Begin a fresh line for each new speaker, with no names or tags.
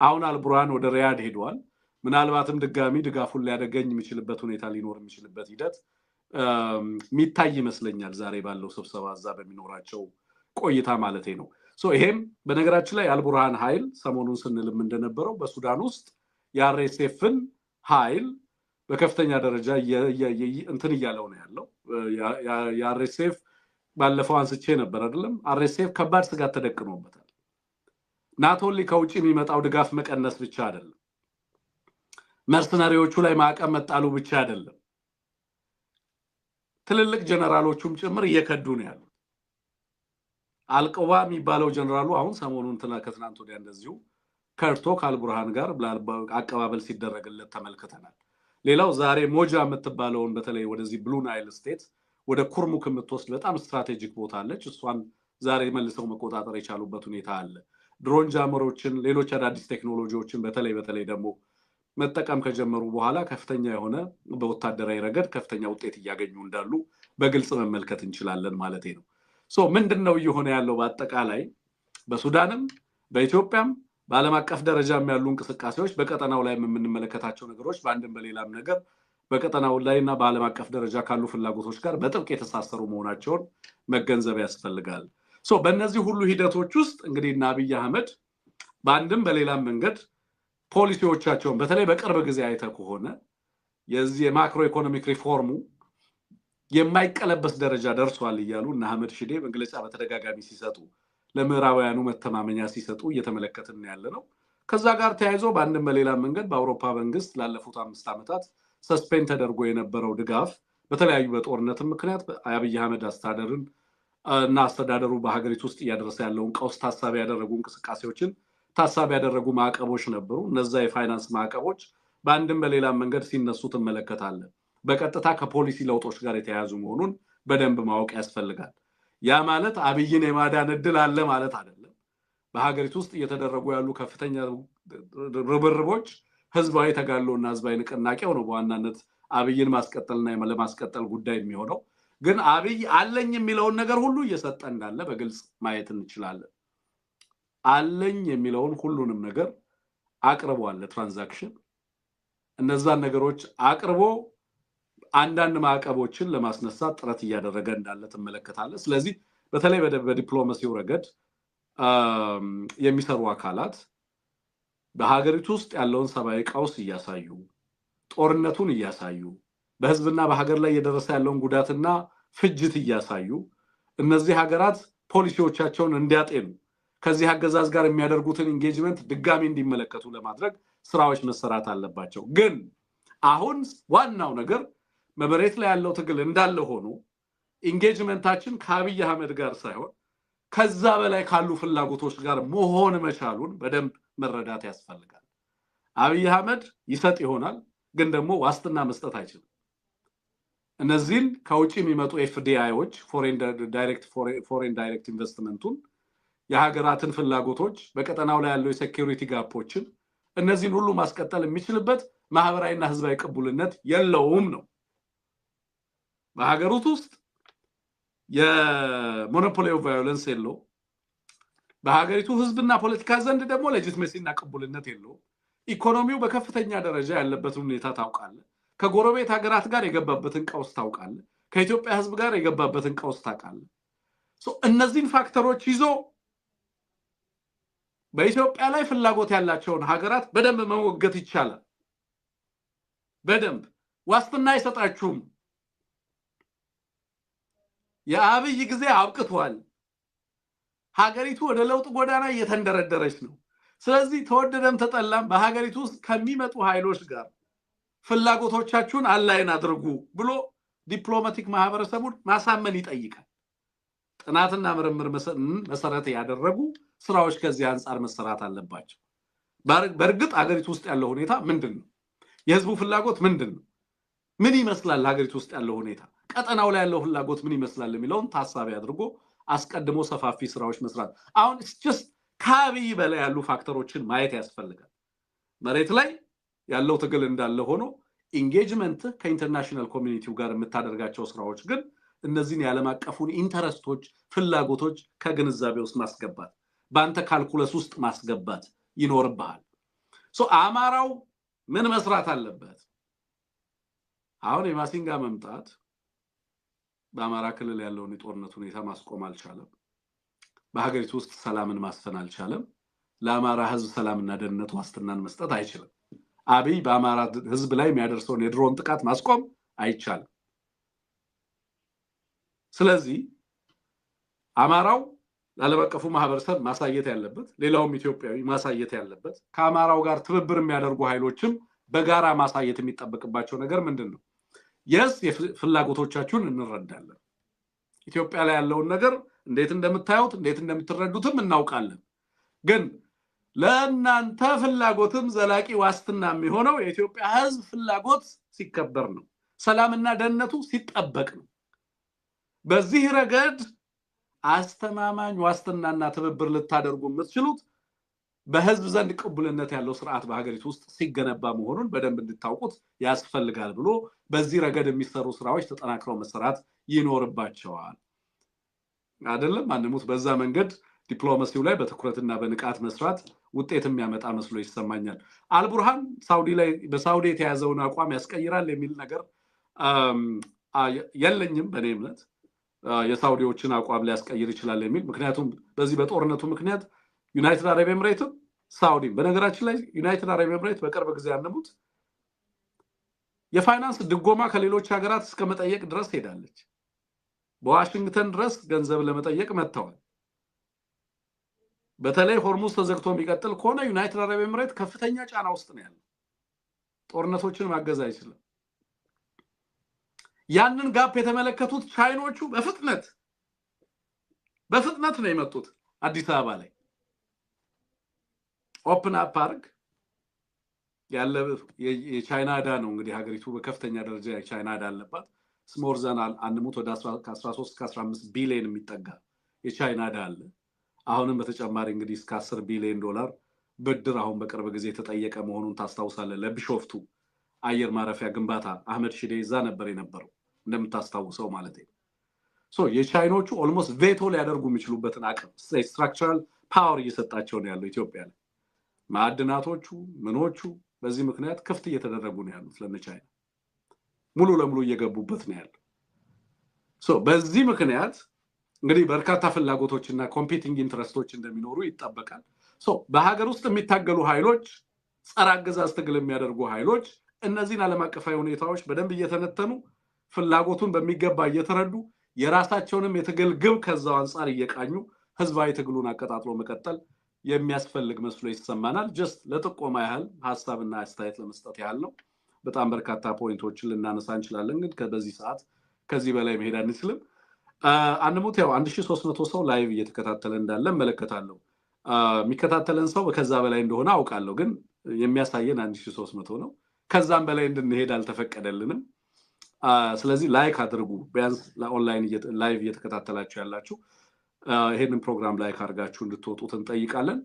አሁን አልቡርሃን ወደ ሪያድ ሄዷል ምናልባትም ድጋሚ ድጋፉን ሊያደገኝ የሚችልበት ሁኔታ ሊኖር የሚችልበት ሂደት ሚታይ ይመስለኛል ዛሬ ባለው ስብሰባ እዛ በሚኖራቸው ቆይታ ማለቴ ነው ይሄም በነገራችን ላይ አልቡርሃን ኃይል ሰሞኑን ስንልም እንደነበረው በሱዳን ውስጥ የአርኤስኤፍን ኃይል በከፍተኛ ደረጃ እንትን እያለው ነው ያለው የአርኤስኤፍ ባለፈው አንስቼ ነበር አይደለም አርኤስኤፍ ከባድ ስጋት ተደቅኖበታል ናቶሊ ከውጪ የሚመጣው ድጋፍ መቀነስ ብቻ አይደለም መርሰናሪዎቹ ላይ ማዕቀብ መጣሉ ብቻ አይደለም ትልልቅ ጀነራሎቹም ጭምር እየከዱ ነው ያሉት አልቀዋ የሚባለው ጀነራሉ አሁን ሰሞኑን ከትናንት ወዲያ እንደዚሁ ከርቶ ከአልቡርሃን ጋር አቀባበል ሲደረግለት ተመልክተናል ሌላው ዛሬ ሞጃ የምትባለውን በተለይ ወደዚህ ብሉ ናይል ስቴት ወደ ኩርሙክ የምትወስድ በጣም ስትራቴጂክ ቦታ አለች እሷን ዛሬ መልሰው መቆጣጠር የቻሉበት ሁኔታ አለ ድሮን ጃመሮችን ሌሎች አዳዲስ ቴክኖሎጂዎችን በተለይ ደግሞ መጠቀም ከጀመሩ በኋላ ከፍተኛ የሆነ በወታደራዊ ረገድ ከፍተኛ ውጤት እያገኙ እንዳሉ በግልጽ መመልከት እንችላለን ማለቴ ነው ምንድነው እየሆነ ያለው በአጠቃላይ በሱዳንም በኢትዮጵያም በዓለም አቀፍ ደረጃም ያሉ እንቅስቃሴዎች በቀጠናው ላይ የምንመለከታቸው ነገሮች በአንድም በሌላም ነገር በቀጠናው ላይና በዓለም አቀፍ ደረጃ ካሉ ፍላጎቶች ጋር በጥብቅ የተሳሰሩ መሆናቸውን መገንዘብ ያስፈልጋል በእነዚህ ሁሉ ሂደቶች ውስጥ እንግዲህ አብይ አህመድ በአንድም በሌላም መንገድ ፖሊሲዎቻቸውን በተለይ በቅርብ ጊዜ አይተ ከሆነ የዚህ የማክሮ ኢኮኖሚክ ሪፎርሙ የማይቀለበስ ደረጃ ደርሷል ይያሉ አህመድ ሽዴ በእንግሊዝ በተደጋጋሚ ሲሰጡ ለምዕራባውያኑ መተማመኛ ሲሰጡ እየተመለከትን ያለነው ከዛ ጋር ተያይዞ በአንድም በሌላም መንገድ በአውሮፓ መንግስት ላለፉት 5 ዓመታት ሰስፔንድ ተደርጎ የነበረው ድጋፍ በተለያዩ በጦርነት ምክንያት አብይ አህመድ አስተዳደርን እና አስተዳደሩ በሀገሪቱ ውስጥ ያደረሰ ያለውን ቀውስ ታሳቢ ያደረጉ እንቅስቃሴዎችን ታሳቢ ያደረጉ ማዕቀቦች ነበሩ እነዛ የፋይናንስ ማዕቀቦች በአንድም በሌላም መንገድ ሲነሱ ተመለከታለን በቀጥታ ከፖሊሲ ለውጦች ጋር የተያያዙ መሆኑን በደንብ ማወቅ ያስፈልጋል ያ ማለት አብይን የማዳን እድል አለ ማለት አይደለም በሀገሪቱ ውስጥ እየተደረጉ ያሉ ከፍተኛ ርብርቦች ህዝባዊ ተጋድሎና ህዝባዊ ንቅናቄው ነው በዋናነት አብይን ማስቀጠልና ለማስቀጠል ጉዳይ የሚሆነው ግን አብይ አለኝ የሚለውን ነገር ሁሉ እየሰጠ እንዳለ በግልጽ ማየት እንችላለን አለኝ የሚለውን ሁሉንም ነገር አቅርቧል ለትራንዛክሽን እነዛን ነገሮች አቅርቦ አንዳንድ ማዕቀቦችን ለማስነሳት ጥረት እያደረገ እንዳለ ተመለከታለህ ስለዚህ በተለይ በዲፕሎማሲው ረገድ የሚሰሩ አካላት በሀገሪቱ ውስጥ ያለውን ሰባዊ ቀውስ እያሳዩ ጦርነቱን እያሳዩ በህዝብና በሀገር ላይ የደረሰ ያለውን ጉዳትና ፍጅት እያሳዩ እነዚህ ሀገራት ፖሊሲዎቻቸውን እንዲያጤኑ ከዚህ አገዛዝ ጋር የሚያደርጉትን ኢንጌጅመንት ድጋሚ እንዲመለከቱ ለማድረግ ስራዎች መሰራት አለባቸው ግን አሁን ዋናው ነገር መበሬት ላይ ያለው ትግል እንዳለ ሆኖ ኢንጌጅመንታችን ከአብይ አህመድ ጋር ሳይሆን ከዛ በላይ ካሉ ፍላጎቶች ጋር መሆን መቻሉን በደንብ መረዳት ያስፈልጋል አብይ አህመድ ይሰጥ ይሆናል ግን ደግሞ ዋስትና መስጠት አይችልም እነዚህን ከውጪ የሚመጡ ኤፍዲአይዎች ፎሬን ዳይሬክት ኢንቨስትመንቱን የሀገራትን ፍላጎቶች በቀጠናው ላይ ያለው የሴኩሪቲ ጋፖችን እነዚህን ሁሉ ማስቀጠል የሚችልበት ማህበራዊና ህዝባዊ ቅቡልነት የለውም ነው በሀገሪቱ ውስጥ የሞኖፖሊ ኦፍ ቫዮለንስ የለው በሀገሪቱ ህዝብና ፖለቲካ ዘንድ ደግሞ ሌጂቲሜሲና ቅቡልነት የለው ኢኮኖሚው በከፍተኛ ደረጃ ያለበትን ሁኔታ ታውቃለህ ከጎረቤት ሀገራት ጋር የገባበትን ቀውስ ታውቃለህ ከኢትዮጵያ ህዝብ ጋር የገባበትን ቀውስ ታውቃለህ እነዚህን ፋክተሮች ይዞ በኢትዮጵያ ላይ ፍላጎት ያላቸውን ሀገራት በደንብ መወገት ይቻላል በደንብ ዋስትና ይሰጣችሁም የአብይ ጊዜ አብቅቷል ሀገሪቱ ወደ ለውጥ ጎዳና እየተንደረደረች ነው ስለዚህ ተወደደም ተጠላም በሀገሪቱ ውስጥ ከሚመጡ ኃይሎች ጋር ፍላጎቶቻችሁን አላይን አድርጉ ብሎ ዲፕሎማቲክ ማህበረሰቡን ማሳመን ይጠይቃል ጥናትና ምርምር መሰረት ያደረጉ ስራዎች ከዚህ አንፃር መሰራት አለባቸው በርግጥ ሀገሪቱ ውስጥ ያለው ሁኔታ ምንድነው የህዝቡ ፍላጎት ምንድነው ምን ይመስላል ሀገሪቱ ውስጥ ያለው ሁኔታ ቀጠናው ላይ ያለው ፍላጎት ምን ይመስላል የሚለውን ታሳቢ አድርጎ አስቀድሞ ሰፋፊ ስራዎች መስራት አሁን just ከአብይ በላይ ያሉ ፋክተሮችን ማየት ያስፈልጋል መሬት ላይ ያለው ትግል እንዳለ ሆኖ ኢንጌጅመንት ከኢንተርናሽናል ኮሚኒቲው ጋር የምታደርጋቸው ስራዎች ግን እነዚህን የዓለም አቀፉን ኢንተረስቶች ፍላጎቶች ከግንዛቤ ውስጥ ማስገባት በአንተ ካልኩለስ ውስጥ ማስገባት ይኖርብሃል አማራው ምን መስራት አለበት? አሁን የማሲንጋ መምጣት በአማራ ክልል ያለውን የጦርነት ሁኔታ ማስቆም አልቻለም። በሀገሪቱ ውስጥ ሰላምን ማስፈን አልቻለም። ለአማራ ህዝብ ሰላምና ደህንነት ዋስትናን መስጠት አይችልም። አብይ በአማራ ህዝብ ላይ የሚያደርሰውን የድሮን ጥቃት ማስቆም አይቻልም። ስለዚህ አማራው ለዓለም አቀፉ ማህበረሰብ ማሳየት ያለበት፣ ሌላውም ኢትዮጵያዊ ማሳየት ያለበት፣ ከአማራው ጋር ትብብር የሚያደርጉ ኃይሎችም በጋራ ማሳየት የሚጠበቅባቸው ነገር ምንድነው? ፍላጎቶቻችሁን እንረዳለን። ኢትዮጵያ ላይ ያለውን ነገር እንዴት እንደምታዩት እንዴት እንደምትረዱትም እናውቃለን። ግን ለእናንተ ፍላጎትም ዘላቂ ዋስትና የሚሆነው የኢትዮጵያ ህዝብ ፍላጎት ሲከበር ነው፣ ሰላምና ደህንነቱ ሲጠበቅ ነው። በዚህ ረገድ አስተማማኝ ዋስትናና ትብብር ልታደርጉ የምትችሉት በህዝብ ዘንድ ቅቡልነት ያለው ስርዓት በሀገሪቱ ውስጥ ሲገነባ መሆኑን በደንብ እንድታውቁት ያስፈልጋል ብሎ በዚህ ረገድ የሚሰሩ ስራዎች ተጠናክረው መሰራት ይኖርባቸዋል። አይደለም አንሙት በዛ መንገድ ዲፕሎማሲው ላይ በትኩረትና በንቃት መስራት ውጤት የሚያመጣ መስሎ ይሰማኛል። አልቡርሃን ሳውዲ ላይ በሳውዲ የተያዘውን አቋም ያስቀይራል የሚል ነገር የለኝም በኔ እምነት። የሳውዲዎችን አቋም ሊያስቀይር ይችላል የሚል ምክንያቱም በዚህ በጦርነቱ ምክንያት ዩናይትድ አረብ ኤምሬት ሳውዲ በነገራችን ላይ ዩናይትድ አረብ ኤምሬት በቅርብ ጊዜ አንሙት የፋይናንስ ድጎማ ከሌሎች ሀገራት እስከ መጠየቅ ድረስ ሄዳለች። በዋሽንግተን ድረስ ገንዘብ ለመጠየቅ መጥተዋል። በተለይ ሆርሙዝ ተዘግቶ የሚቀጥል ከሆነ ዩናይትድ አረብ ኤምሬት ከፍተኛ ጫና ውስጥ ነው ያለው። ጦርነቶችን ማገዝ አይችልም። ያንን ጋፕ የተመለከቱት ቻይኖቹ በፍጥነት ነው የመጡት አዲስ አበባ ላይ ኦፕን አፕ አርግ ያለ የቻይና ዕዳ ነው እንግዲህ ሀገሪቱ በከፍተኛ ደረጃ የቻይና ዕዳ አለባት። ስሞርዛን አንሙት ወደ 13 እስከ 15 ቢሊዮን የሚጠጋ የቻይና ዕዳ አለ። አሁንም በተጨማሪ እንግዲህ እስከ 10 ቢሊዮን ዶላር ብድር አሁን በቅርብ ጊዜ ተጠየቀ መሆኑን ታስታውሳለህ። ለቢሾፍቱ አየር ማረፊያ ግንባታ አህመድ ሺዴ እዛ ነበር የነበረው እንደምታስታውሰው ማለት ነው። የቻይኖቹ ኦልሞስት ቬቶ ሊያደርጉ የሚችሉበትን አቅም ስትራክቸራል ፓወር እየሰጣቸው ነው ያለው ኢትዮጵያ ላይ። ማዕድናቶቹ ምኖቹ በዚህ ምክንያት ክፍት እየተደረጉ ነው ያሉት ለቻይና ሙሉ ለሙሉ እየገቡበት ነው ያለው። በዚህ ምክንያት እንግዲህ በርካታ ፍላጎቶችና ኮምፒቲንግ ኢንትረስቶች እንደሚኖሩ ይጠበቃል። በሀገር ውስጥ የሚታገሉ ኃይሎች ጸረ አገዛዝ ትግል የሚያደርጉ ኃይሎች እነዚህን ዓለም አቀፋዊ ሁኔታዎች በደንብ እየተነተኑ ፍላጎቱን በሚገባ እየተረዱ የራሳቸውንም የትግል ግብ ከዛው አንፃር እየቃኙ ህዝባዊ ትግሉን አቀጣጥሎ መቀጠል የሚያስፈልግ መስሎ ይሰማናል። ጀስት ለጥቆማ ያህል ሐሳብና አስተያየት ለመስጠት ያህል ነው። በጣም በርካታ ፖይንቶችን ልናነሳ እንችላለን፣ ግን በዚህ ሰዓት ከዚህ በላይ መሄድ አንችልም። አንሙት ያው 1300 ሰው ላይቭ እየተከታተለ እንዳለ መለከታለሁ። የሚከታተለን ሰው ከዛ በላይ እንደሆነ አውቃለሁ፣ ግን የሚያሳየን 1300 ነው። ከዛም በላይ እንድንሄድ አልተፈቀደልንም። ስለዚህ ላይክ አድርጉ። ቢያንስ ኦንላይን ላይቭ እየተከታተላችሁ ያላችሁ ይሄንን ፕሮግራም ላይክ አድርጋችሁ እንድትወጡት እንጠይቃለን።